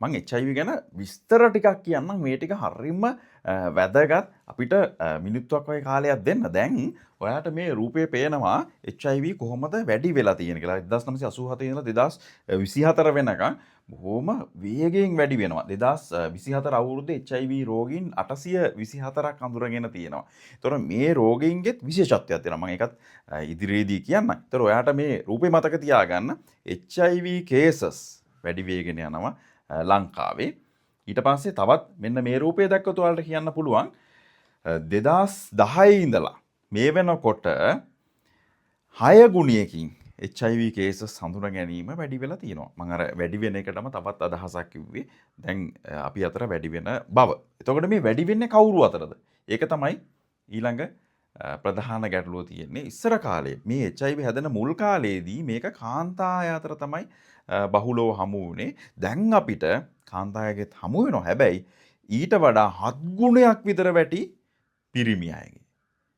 මං HIV ගැන විස්තර ටිකක් කියන්නම් මේ ටික හරිම වැදගත් අපිට මිනිත්තුවක් වගේ කාලයක් දෙන්න. දැන් ඔයාට මේ රූපේ පේනවා HIV කොහොමද වැඩි වෙලා තියෙන කියලා. 1987 ඉඳලා 2024 වෙනකන් බොහොම වේගයෙන් වැඩි වෙනවා. 2024 අවුරුද්දේ HIV රෝගීන් 824ක් අඳුරගෙන තියෙනවා. ඒතොර මේ රෝගීන්ගෙත් විශේෂත්වයක් තියෙනවා. මම ඒකත් ඉදිරියේදී කියන්නම්. ඒතොර ඔයාට මේ රූපේ මතක තියාගන්න HIV cases වැඩි වේගෙන යනවා ලංකාවේ. ඊට පස්සේ තවත් මෙන්න මේ රූපය දැක්කොත් ඔයාලට කියන්න පුළුවන් 2010 ඉඳලා මේ වෙනකොට 6 ගුණයකින් HIV cases හඳුනා ගැනීම වැඩි වෙලා තියෙනවා. මම අර වැඩි වෙන එකටම තවත් අදහසක් කිව්වේ. දැන් අපි අතර වැඩි වෙන බව. එතකොට මේ වැඩි වෙන්නේ කවුරු අතරද? ඒක තමයි ඊළඟ ප්‍රධාන ගැටලුව තියෙන්නේ. ඉස්සර කාලේ මේ HIV හැදෙන මුල් කාලේදී මේක කාන්තාය අතර තමයි බහුලව හමු වුණේ. දැන් අපිට කාන්තායගෙත් හමු වෙනවා. හැබැයි ඊට වඩා 7 ගුණයක් විතර වැඩි පිරිමි අයගේ.